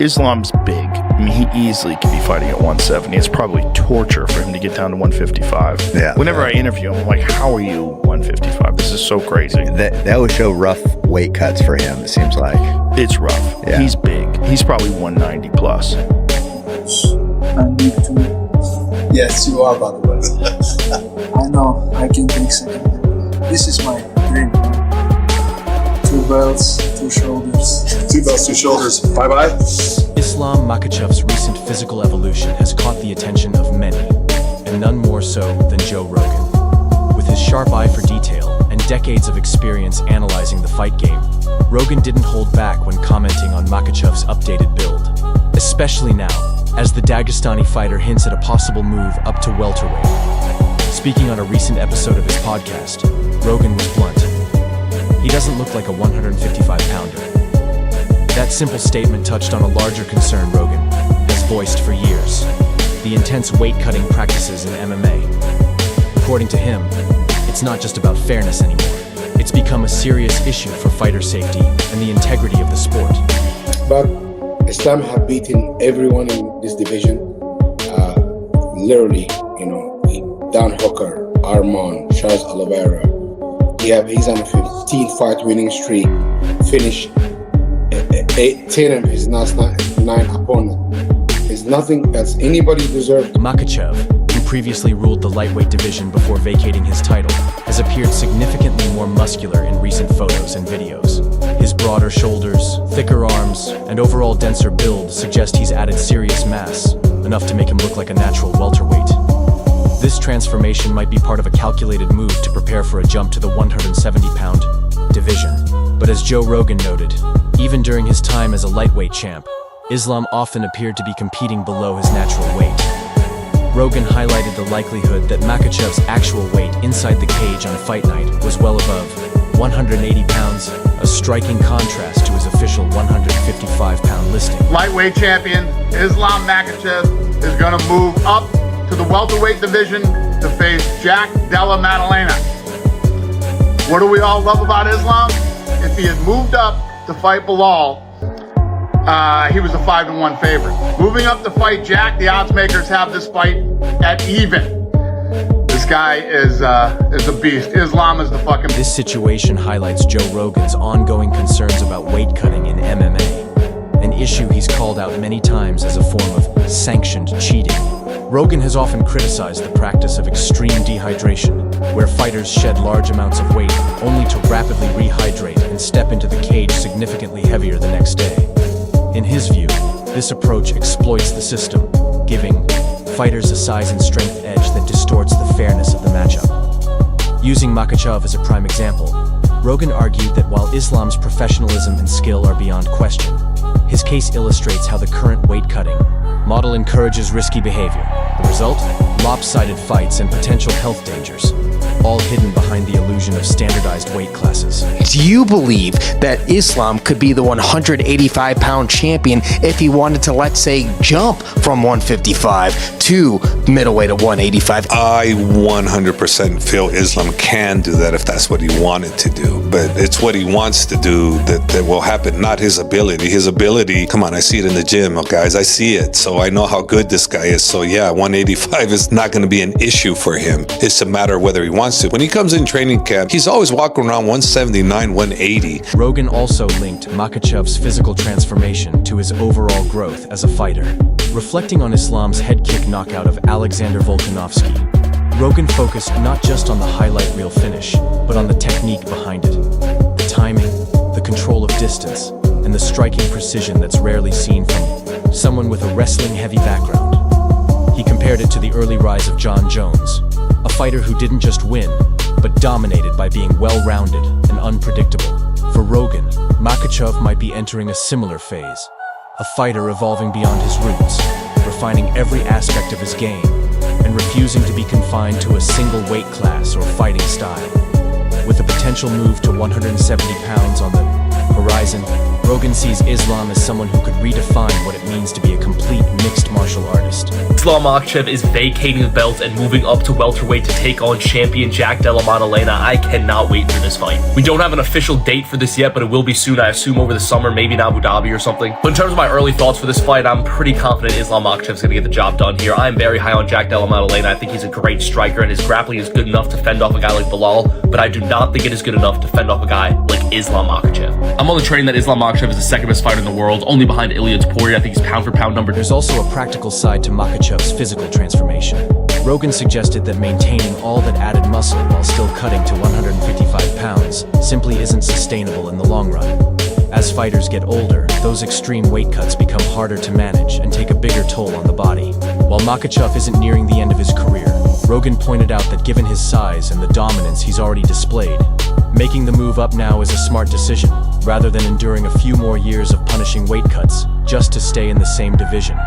Islam's big. I mean, he easily could be fighting at 170. It's probably torture for him to get down to 155. Yeah. Whenever I interview him, I'm like, how are you 155? This is so crazy. That would show rough weight cuts for him, it seems like. It's rough. Yeah. He's big. He's probably 190 plus. I need to. Yes, you are, by the way. I know, I can take second. This is my dream. 2 belts, 2 shoulders. 2 belts, 2 shoulders. Bye-bye. Islam Makhachev's recent physical evolution has caught the attention of many, and none more so than Joe Rogan. With his sharp eye for detail and decades of experience analyzing the fight game, Rogan didn't hold back when commenting on Makhachev's updated build, especially now, as the Dagestani fighter hints at a possible move up to welterweight. Speaking on a recent episode of his podcast, Rogan was blunt. He doesn't look like a 155-pounder. That simple statement touched on a larger concern Rogan has voiced for years: the intense weight-cutting practices in MMA. According to him, it's not just about fairness anymore. It's become a serious issue for fighter safety and the integrity of the sport. But Islam have beaten everyone in this division. Literally, Dan Hooker, Arman, Charles Oliveira. He's on a 15-fight winning streak. Finished 10 of his last 9 opponents. There's nothing that's anybody deserved. Makhachev, who previously ruled the lightweight division before vacating his title, has appeared significantly more muscular in recent photos and videos. His broader shoulders, thicker arms, and overall denser build suggest he's added serious mass, enough to make him look like a natural welterweight. This transformation might be part of a calculated move to prepare for a jump to the 170-pound division. But as Joe Rogan noted, even during his time as a lightweight champ, Islam often appeared to be competing below his natural weight. Rogan highlighted the likelihood that Makhachev's actual weight inside the cage on fight night was well above 180 pounds, a striking contrast to his official 155-pound listing. Lightweight champion Islam Makhachev is going to move up to the welterweight division to face Jack Della Maddalena. What do we all love about Islam? If he had moved up to fight Bilal, he was a 5-1 favorite. Moving up to fight Jack, the odds makers have this fight at even. This guy is a beast. Islam is the fucking... This situation highlights Joe Rogan's ongoing concerns about weight cutting in MMA, an issue he's called out many times as a form of sanctioned cheating. Rogan has often criticized the practice of extreme dehydration, where fighters shed large amounts of weight only to rapidly rehydrate and step into the cage significantly heavier the next day. In his view, this approach exploits the system, giving fighters a size and strength edge that distorts the fairness of the matchup. Using Makhachev as a prime example, Rogan argued that while Islam's professionalism and skill are beyond question, his case illustrates how the current weight-cutting model encourages risky behavior. The result? Lopsided fights and potential health dangers, all hidden behind the illusion of standardized weight classes. Do you believe that Islam could be the 185-pound champion if he wanted to, let's say, jump from 155 to middleweight at 185? I 100% feel Islam can do that if that's what he wanted to do. But it's what he wants to do that will happen, not his ability. His ability, come on, I see it in the gym, guys. I see it. So I know how good this guy is. So yeah, 185 is not going to be an issue for him. It's a matter of whether he wants to. When he comes in training camp, he's always walking around 179, 180. Rogan also linked Makhachev's physical transformation to his overall growth as a fighter. Reflecting on Islam's head kick knockout of Alexander Volkanovski, Rogan focused not just on the highlight reel finish, but on the technique behind it. The timing, the control of distance, and the striking precision that's rarely seen from someone with a wrestling-heavy background. He compared it to the early rise of John Jones, a fighter who didn't just win, but dominated by being well-rounded and unpredictable. For Rogan, Makhachev might be entering a similar phase, a fighter evolving beyond his roots, refining every aspect of his game, and refusing to be confined to a single weight class or fighting style. With a potential move to 170 pounds on the horizon, Rogan sees Islam as someone who could redefine what it means to be a complete mixed martial artist. Islam Makhachev is vacating the belt and moving up to welterweight to take on champion Jack Della Maddalena. I cannot wait for this fight. We don't have an official date for this yet, but it will be soon, I assume over the summer, maybe in Abu Dhabi or something. But in terms of my early thoughts for this fight, I'm pretty confident Islam Makhachev is going to get the job done here. I'm very high on Jack Della Maddalena. I think he's a great striker, and his grappling is good enough to fend off a guy like Bilal, but I do not think it is good enough to fend off a guy like Islam Makhachev. I'm on the train that Islam Makhachev is the second best fighter in the world, only behind Ilia Topuria. I think he's pound for pound number 2. There's also a practical side to Makhachev's physical transformation. Rogan suggested that maintaining all that added muscle while still cutting to 155 pounds simply isn't sustainable in the long run. As fighters get older, those extreme weight cuts become harder to manage and take a bigger toll on the body. While Makhachev isn't nearing the end of his career, Rogan pointed out that given his size and the dominance he's already displayed, making the move up now is a smart decision, rather than enduring a few more years of punishing weight cuts just to stay in the same division.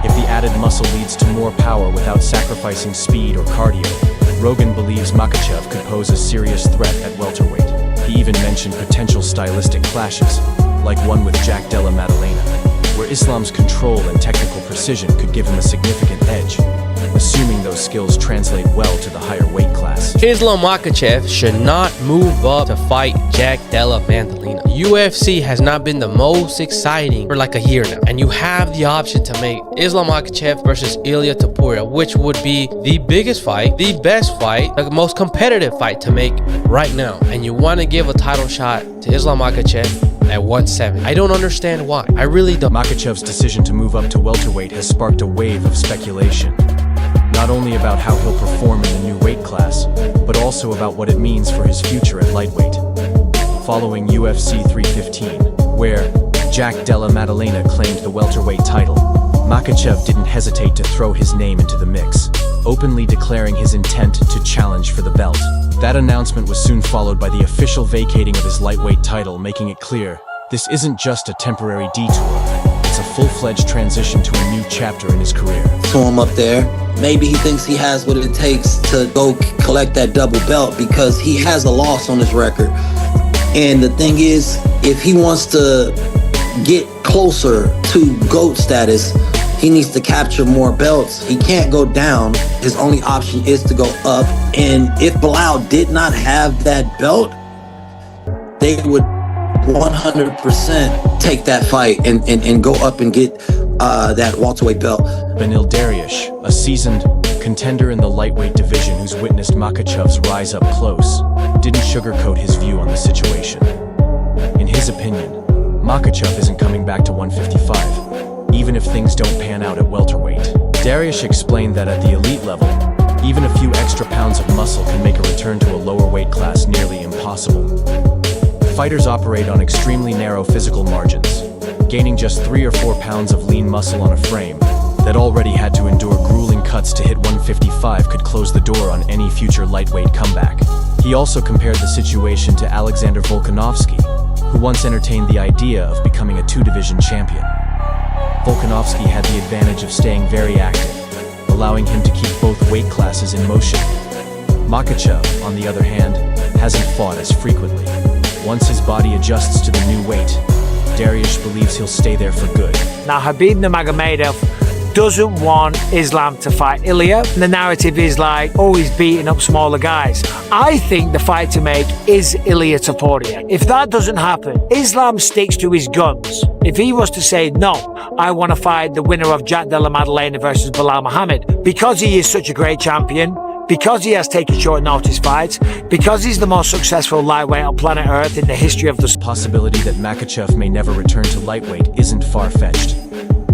If the added muscle leads to more power without sacrificing speed or cardio, Rogan believes Makhachev could pose a serious threat at welterweight. He even mentioned potential stylistic clashes, like one with Jack Della Maddalena, where Islam's control and technical precision could give him a significant edge, assuming those skills translate well to the higher weight class. Islam Makhachev should not move up to fight Jack Della Maddalena. UFC has not been the most exciting for like a year now, and you have the option to make Islam Makhachev versus Ilia Topuria, which would be the biggest fight, the best fight, the most competitive fight to make right now, and you want to give a title shot to Islam Makhachev at 170. I don't understand why. I really don't. Makhachev's decision to move up to welterweight has sparked a wave of speculation, not only about how he'll perform in the new weight class, but also about what it means for his future at lightweight. Following UFC 315, where Jack Della Maddalena claimed the welterweight title, Makhachev didn't hesitate to throw his name into the mix, openly declaring his intent to challenge for the belt. That announcement was soon followed by the official vacating of his lightweight title, making it clear this isn't just a temporary detour, it's a full-fledged transition to a new chapter in his career. To him up there, maybe he thinks he has what it takes to go collect that double belt because he has a loss on his record. And the thing is, if he wants to get closer to GOAT status, he needs to capture more belts. He can't go down. His only option is to go up. And if Bilal did not have that belt, they would 100% take that fight and go up and get that welterweight belt. Beneil Dariush, a seasoned contender in the lightweight division who's witnessed Makhachev's rise up close, didn't sugarcoat his view on the situation. In his opinion, Makhachev isn't coming back to 155, even if things don't pan out at welterweight. Dariush explained that at the elite level, even a few extra pounds of muscle can make a return to a lower weight class nearly impossible. Fighters operate on extremely narrow physical margins. Gaining just 3 or 4 pounds of lean muscle on a frame that already had to endure grueling cuts to hit 155 could close the door on any future lightweight comeback. He also compared the situation to Alexander Volkanovski, who once entertained the idea of becoming a 2-division champion. Volkanovski had the advantage of staying very active, allowing him to keep both weight classes in motion. Makhachev, on the other hand, hasn't fought as frequently. Once his body adjusts to the new weight, Dariush believes he'll stay there for good. Now, Khabib Nurmagomedov doesn't want Islam to fight Ilia. The narrative is like, oh, he's beating up smaller guys. I think the fight to make is Ilia Topuria. If that doesn't happen, Islam sticks to his guns. If he was to say, no, I want to fight the winner of Jack Della Maddalena versus Bilal Muhammad, because he is such a great champion, because he has taken short notice fights, because he's the most successful lightweight on planet Earth in the history of the possibility that Makhachev may never return to lightweight isn't far-fetched.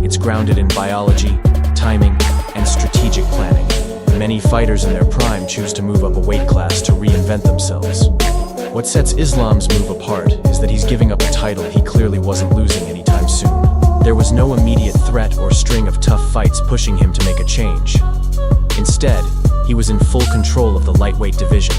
It's grounded in biology, timing, and strategic planning. Many fighters in their prime choose to move up a weight class to reinvent themselves. What sets Islam's move apart is that he's giving up a title he clearly wasn't losing anytime soon. There was no immediate threat or string of tough fights pushing him to make a change. Instead, he was in full control of the lightweight division.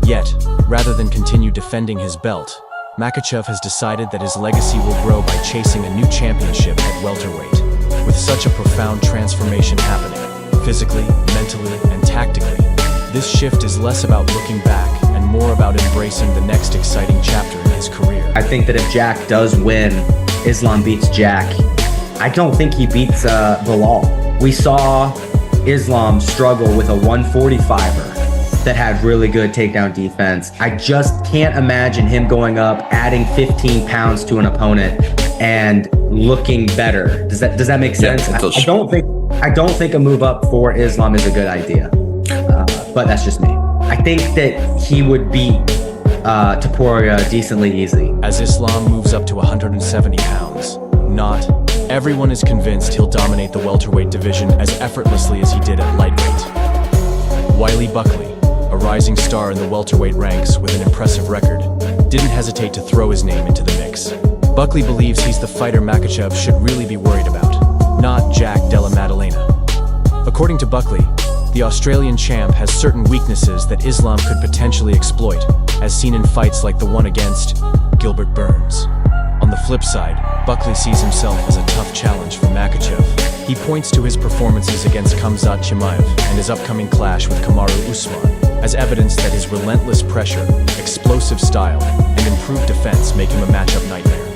Yet, rather than continue defending his belt, Makhachev has decided that his legacy will grow by chasing a new championship at welterweight. With such a profound transformation happening, physically, mentally, and tactically, this shift is less about looking back and more about embracing the next exciting chapter in his his career. I think that if Jack does win, Islam beats Jack. I don't think he beats Bilal. We saw Islam struggle with a 145er that had really good takedown defense. I just can't imagine him going up, adding 15 pounds to an opponent and looking better. Does that make sense? Yeah, I don't think a move up for Islam is a good idea, but that's just me. I think that he would beat Topuria decently easy. As Islam moves up to 170 pounds, not everyone is convinced he'll dominate the welterweight division as effortlessly as he did at lightweight. Wiley Buckley, a rising star in the welterweight ranks with an impressive record, didn't hesitate to throw his name into the mix. Buckley believes he's the fighter Makhachev should really be worried about, not Jack Della Maddalena. According to Buckley, the Australian champ has certain weaknesses that Islam could potentially exploit, as seen in fights like the one against Gilbert Burns. On the flip side, Buckley sees himself as a tough challenge for Makhachev. He points to his performances against Khamzat Chimaev and his upcoming clash with Kamaru Usman as evidence that his relentless pressure, explosive style, and improved defense make him a matchup nightmare.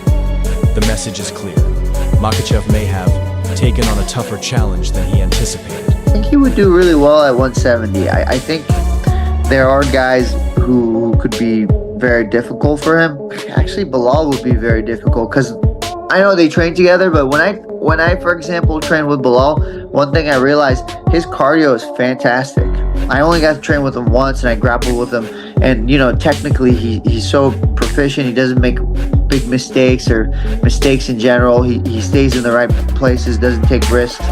The message is clear. Makhachev may have taken on a tougher challenge than he anticipated. I think he would do really well at 170. I think there are guys who could be very difficult for him. Actually, Bilal would be very difficult because I know they train together, but when I, for example, train with Bilal, one thing I realized, his cardio is fantastic. I only got to train with him once, and I grappled with him, and technically he's so proficient. He doesn't make big mistakes or mistakes in general. He stays in the right places, doesn't take risks.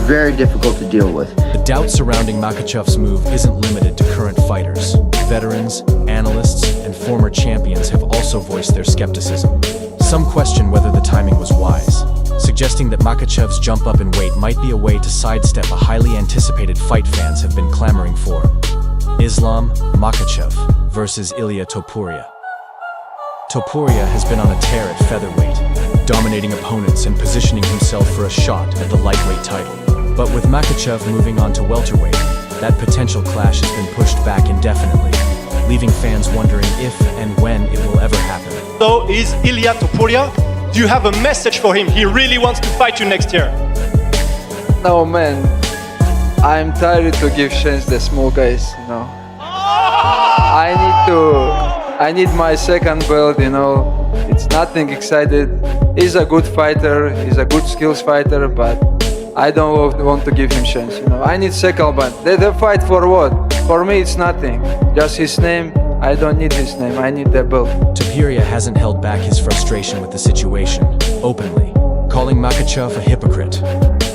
Very difficult to deal with. The doubt surrounding Makhachev's move isn't limited to current fighters. Veterans, analysts, and former champions have also voiced their skepticism. Some question whether the timing was wise, suggesting that Makhachev's jump up in weight might be a way to sidestep a highly anticipated fight fans have been clamoring for. Islam Makhachev versus Ilia Topuria. Topuria has been on a tear at featherweight, dominating opponents and positioning himself for a shot at the lightweight title. But with Makhachev moving on to welterweight, that potential clash has been pushed back indefinitely, leaving fans wondering if and when it will ever happen. So is Ilia Topuria? Do you have a message for him? He really wants to fight you next year. No, man. I'm tired to give chance the small guys, I need my second belt, It's nothing excited. He's a good fighter, he's a good skills fighter, but I don't want to give him chance, I need second belt. They fight for what? For me, it's nothing. Just his name. I don't need his name. I need the belt. Topuria hasn't held back his frustration with the situation, openly, calling Makhachev a hypocrite.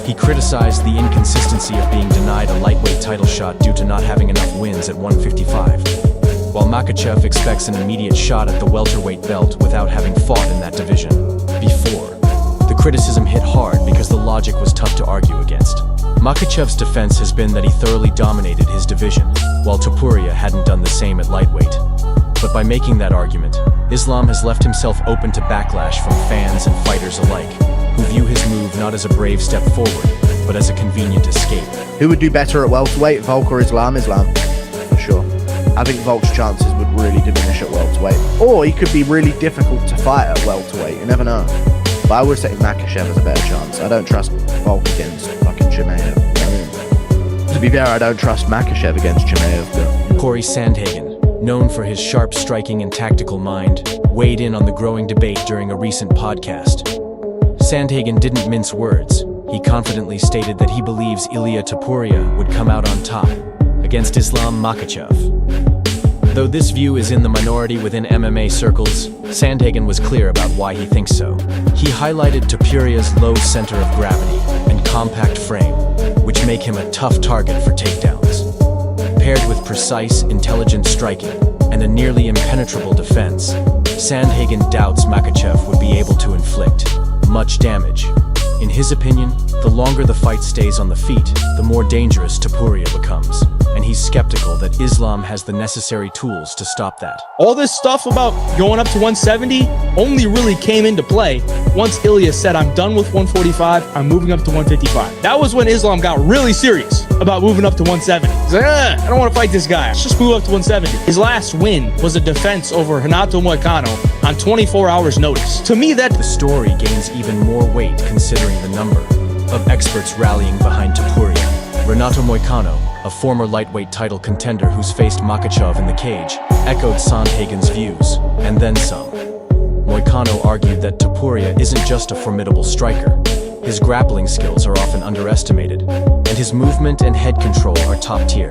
He criticized the inconsistency of being denied a lightweight title shot due to not having enough wins at 155, while Makhachev expects an immediate shot at the welterweight belt without having fought in that division before. The criticism hit hard because the logic was tough to argue against. Makhachev's defense has been that he thoroughly dominated his division, while Topuria hadn't done the same at lightweight. But by making that argument, Islam has left himself open to backlash from fans and fighters alike, who view his move not as a brave step forward, but as a convenient escape. Who would do better at welterweight, Volk or Islam? Islam, for sure. I think Volk's chances would really diminish at welterweight. Or he could be really difficult to fight at welterweight, you never know. But I would say Makhachev has a better chance. I don't trust Volk against fucking Chimaev. To be fair, I don't trust Makhachev against Chimaev. But Corey Sandhagen, known for his sharp striking and tactical mind, weighed in on the growing debate during a recent podcast. Sandhagen didn't mince words. He confidently stated that he believes Ilia Topuria would come out on top against Islam Makhachev. Though this view is in the minority within MMA circles, Sandhagen was clear about why he thinks so. He highlighted Topuria's low center of gravity and compact frame, which make him a tough target for takedowns. Paired with precise, intelligent striking and a nearly impenetrable defense, Sandhagen doubts Makhachev would be able to inflict much damage. In his opinion, the longer the fight stays on the feet, the more dangerous Topuria becomes, and he's skeptical that Islam has the necessary tools to stop that. All this stuff about going up to 170 only really came into play once Ilya said, I'm done with 145, I'm moving up to 155. That was when Islam got really serious about moving up to 170. He's like, I don't want to fight this guy. Let's just move up to 170. His last win was a defense over Renato Moicano on 24 hours notice. To me, that the story gains even more weight considering the number of experts rallying behind Topuria. Renato Moicano, a former lightweight title contender who's faced Makhachev in the cage, echoed Sandhagen's views, and then some. Moicano argued that Topuria isn't just a formidable striker. His grappling skills are often underestimated, and his movement and head control are top tier.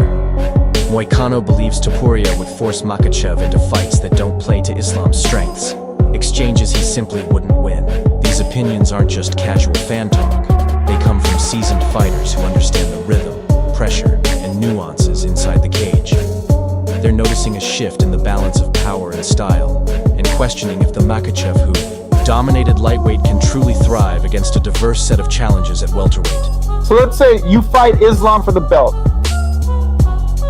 Moicano believes Topuria would force Makhachev into fights that don't play to Islam's strengths, exchanges he simply wouldn't win. These opinions aren't just casual fan talk. They come from seasoned fighters who understand the rhythm, pressure, and nuances inside the cage. They're noticing a shift in the balance of power and style, and questioning if the Makhachev who dominated lightweight can truly thrive against a diverse set of challenges at welterweight. So let's say you fight Islam for the belt.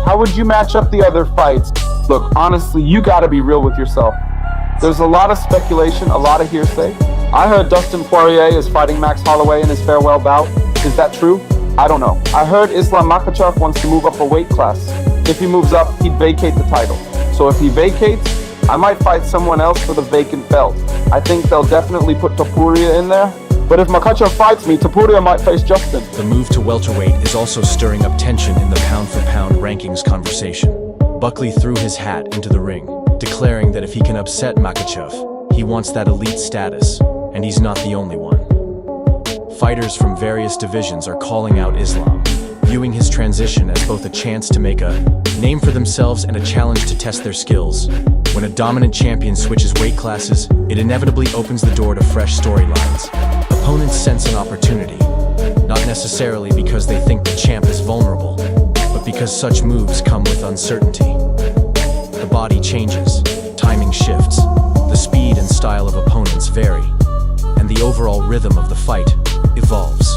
How would you match up the other fights? Look, honestly, you gotta be real with yourself. There's a lot of speculation, a lot of hearsay. I heard Dustin Poirier is fighting Max Holloway in his farewell bout. Is that true? I don't know. I heard Islam Makhachev wants to move up a weight class. If he moves up, he'd vacate the title. So if he vacates, I might fight someone else for the vacant belt. I think they'll definitely put Topuria in there. But if Makhachev fights me, Topuria might face Justin. The move to welterweight is also stirring up tension in the pound-for-pound rankings conversation. Buckley threw his hat into the ring, declaring that if he can upset Makhachev, he wants that elite status, and he's not the only one. Fighters from various divisions are calling out Islam, viewing his transition as both a chance to make a name for themselves and a challenge to test their skills. When a dominant champion switches weight classes, it inevitably opens the door to fresh storylines. Opponents sense an opportunity, not necessarily because they think the champ is vulnerable, but because such moves come with uncertainty. The body changes, timing shifts, the speed and style of opponents vary, and the overall rhythm of the fight evolves.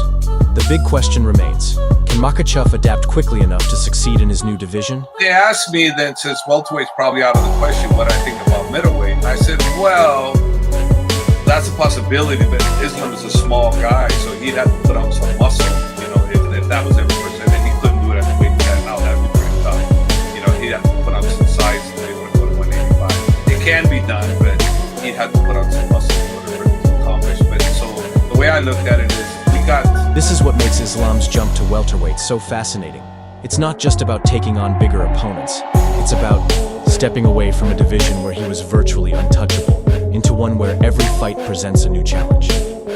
The big question remains, can Makhachev adapt quickly enough to succeed in his new division? They asked me that since welterweight's probably out of the question, what I think about middleweight. And I said, well, that's a possibility, but Islam is a small guy, so he'd have to put on some muscle. You know, if that was ever presented, he couldn't do it at the weight cut. Now that'd be pretty tough. You know, he'd have to put on some size to be able to go to 185. It can be done, but he'd have to put on some muscle in order for it to accomplish. But so the way I looked at it is, this is what makes Islam's jump to welterweight so fascinating. It's not just about taking on bigger opponents. It's about stepping away from a division where he was virtually untouchable into one where every fight presents a new challenge.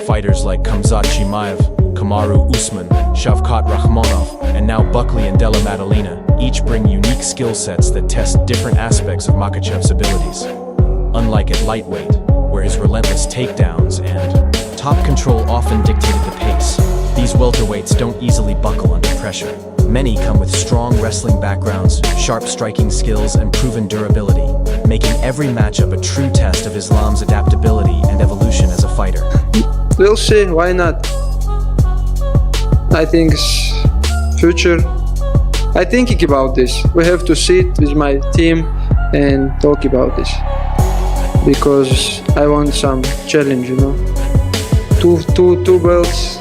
Fighters like Khamzat Chimaev, Kamaru Usman, Shavkat Rakhmonov, and now Buckley and Della Maddalena each bring unique skill sets that test different aspects of Makhachev's abilities. Unlike at lightweight, where his relentless takedowns and top control often dictated the pace, these welterweights don't easily buckle under pressure. Many come with strong wrestling backgrounds, sharp striking skills, and proven durability, making every matchup a true test of Islam's adaptability and evolution as a fighter. We'll see, why not? I think future. I thinking about this. We have to sit with my team and talk about this. Because I want some challenge, you know. Two belts.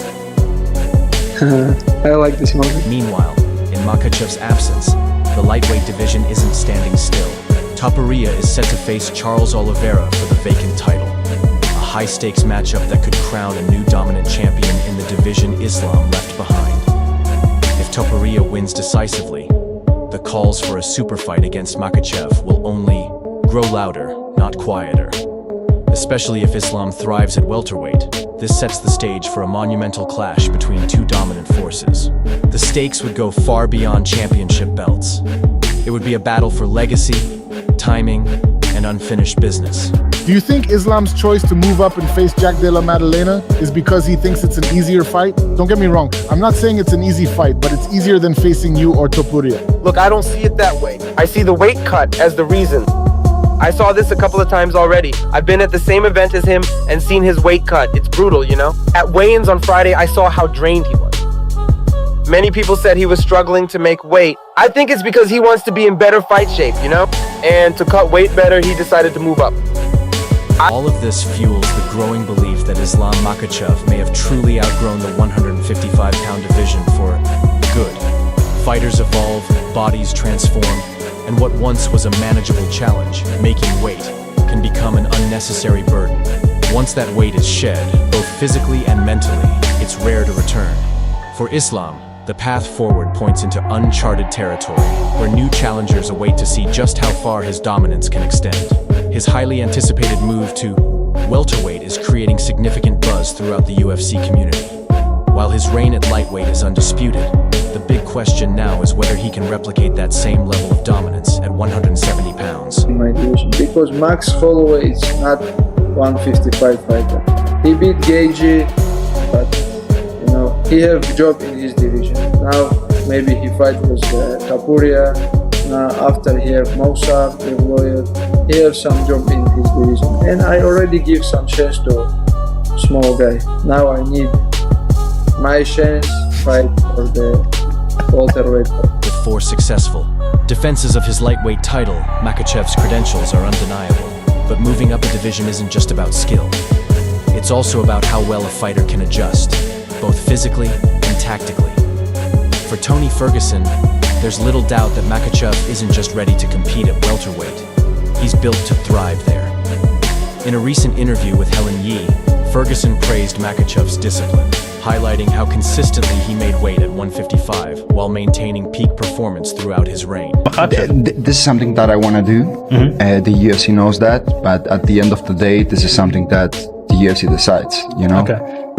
I like this moment. Meanwhile, in Makhachev's absence, the lightweight division isn't standing still. Topuria is set to face Charles Oliveira for the vacant title, a high-stakes matchup that could crown a new dominant champion in the division Islam left behind. If Topuria wins decisively, the calls for a super fight against Makhachev will only grow louder, not quieter. Especially if Islam thrives at welterweight, this sets the stage for a monumental clash between two dominant forces. The stakes would go far beyond championship belts. It would be a battle for legacy, timing, and unfinished business. Do you think Islam's choice to move up and face Jack Della Maddalena is because he thinks it's an easier fight? Don't get me wrong, I'm not saying it's an easy fight, but it's easier than facing you or Topuria. Look, I don't see it that way. I see the weight cut as the reason. I saw this a couple of times already. I've been at the same event as him and seen his weight cut. It's brutal, you know? At weigh-ins on Friday, I saw how drained he was. Many people said he was struggling to make weight. I think it's because he wants to be in better fight shape, you know? And to cut weight better, he decided to move up. All of this fuels the growing belief that Islam Makhachev may have truly outgrown the 155-pound division for good. Fighters evolve, bodies transform, and what once was a manageable challenge, making weight, can become an unnecessary burden. Once that weight is shed, both physically and mentally, it's rare to return. For Islam, the path forward points into uncharted territory, where new challengers await to see just how far his dominance can extend. His highly anticipated move to welterweight is creating significant buzz throughout the UFC community. While his reign at lightweight is undisputed, the big question now is whether he can replicate that same level of dominance at 170 pounds. In my division, because Max Holloway is not 155 fighter. He beat Gagey, but you know he have job in his division. Now maybe he fight with Topuria. After he have Mousar, he have some job in his division, and I already give some chance to small guy. Now I need my chance fight for the welterweight. With 4 successful defenses of his lightweight title, Makhachev's credentials are undeniable. But moving up a division isn't just about skill. It's also about how well a fighter can adjust, both physically and tactically. For Tony Ferguson, there's little doubt that Makhachev isn't just ready to compete at welterweight. He's built to thrive there. In a recent interview with Helen Yee, Ferguson praised Makhachev's discipline, highlighting how consistently he made weight at 155 while maintaining peak performance throughout his reign. This is something that I want to do. The UFC knows that, but at the end of the day, this is something that the UFC decides, you know?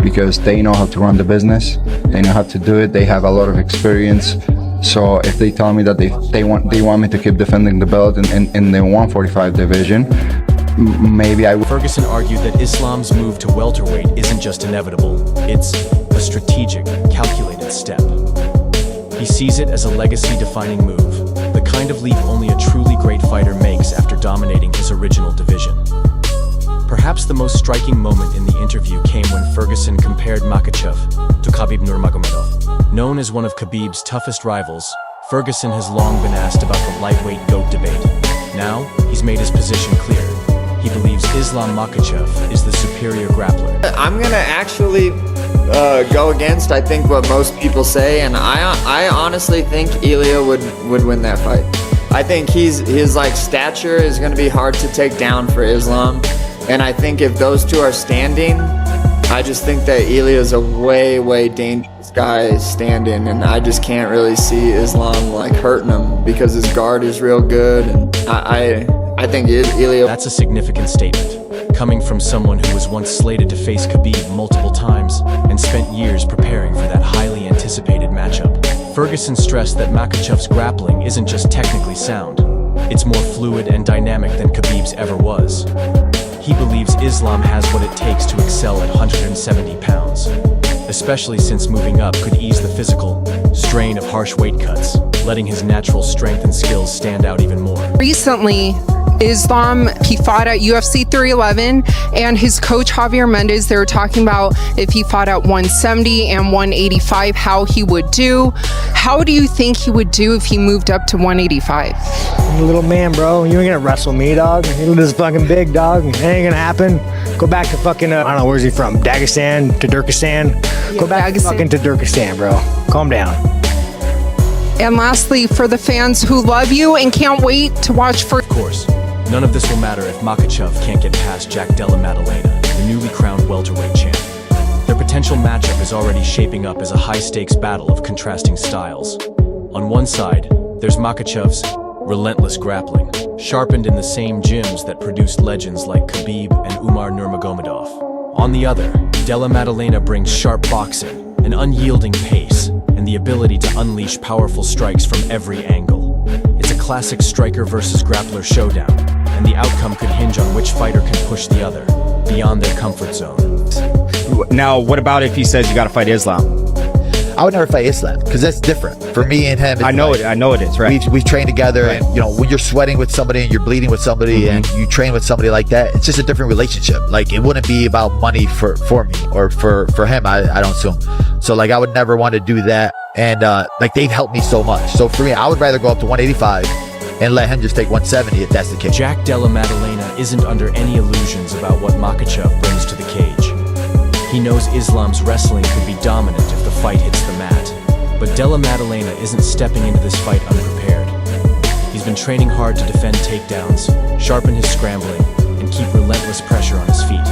Because they know how to run the business, they know how to do it, they have a lot of experience. So if they tell me that they want me to keep defending the belt in the 145 division, maybe I would. Ferguson argued that Islam's move to welterweight isn't just inevitable, it's a strategic, calculated step. He sees it as a legacy-defining move, the kind of leap only a truly great fighter makes after dominating his original division. Perhaps the most striking moment in the interview came when Ferguson compared Makhachev to Khabib Nurmagomedov. Known as one of Khabib's toughest rivals, Ferguson has long been asked about the lightweight GOAT debate. Now, he's made his position clear. He believes Islam Makhachev is the superior grappler. I'm gonna actually go against, I think, what most people say, and I honestly think Ilya would win that fight. I think his like stature is gonna be hard to take down for Islam, and I think if those two are standing, I just think that Ilya is a way dangerous guy standing, and I just can't really see Islam like hurting him because his guard is real good, and I think Ilya. That's a significant statement, coming from someone who was once slated to face Khabib multiple times and spent years preparing for that highly anticipated matchup. Ferguson stressed that Makhachev's grappling isn't just technically sound, it's more fluid and dynamic than Khabib's ever was. He believes Islam has what it takes to excel at 170 pounds, especially since moving up could ease the physical strain of harsh weight cuts, letting his natural strength and skills stand out even more. Recently, Islam, he fought at UFC 311, and his coach Javier Mendez, they were talking about if he fought at 170 and 185, how he would do. How do you think he would do if he moved up to 185? I'm a little man, bro. You ain't gonna wrestle me, dog. You're this fucking big, dog. It ain't gonna happen. Go back to fucking, I don't know, where's he from? Dagestan to Turkestan? Go back to fucking to Turkestan, bro. Calm down. And lastly, for the fans who love you and can't wait to watch for... Of course, none of this will matter if Makhachev can't get past Jack Della Maddalena, the newly crowned welterweight champ. Their potential matchup is already shaping up as a high-stakes battle of contrasting styles. On one side, there's Makhachev's relentless grappling, sharpened in the same gyms that produced legends like Khabib and Umar Nurmagomedov. On the other, Della Maddalena brings sharp boxing, an unyielding pace, and the ability to unleash powerful strikes from every angle. It's a classic striker versus grappler showdown, and the outcome could hinge on which fighter can push the other beyond their comfort zone. Now, what about if he says you gotta fight Islam? I would never fight Islam because that's different for me and him. I know it is, right? We've trained together, and you know, when you're sweating with somebody and you're bleeding with somebody and you train with somebody like that, it's just a different relationship. Like, it wouldn't be about money for me or for him. I don't assume. So like, I would never want to do that. And like, they've helped me so much. So for me, I would rather go up to 185 and let him just take 170 if that's the case. Jack Della Maddalena isn't under any illusions about what Makhachev brings to the cage. He knows Islam's wrestling could be dominant if the fight hits the mat. But Della Maddalena isn't stepping into this fight unprepared. He's been training hard to defend takedowns, sharpen his scrambling, and keep relentless pressure on his feet.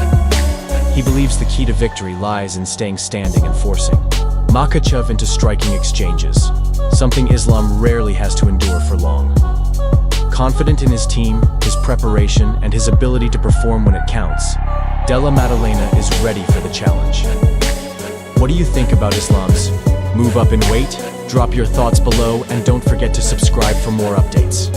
He believes the key to victory lies in staying standing and forcing Makhachev into striking exchanges, something Islam rarely has to endure for long. Confident in his team, his preparation, and his ability to perform when it counts, Della Maddalena is ready for the challenge. What do you think about Islam's move up in weight? Drop your thoughts below and don't forget to subscribe for more updates.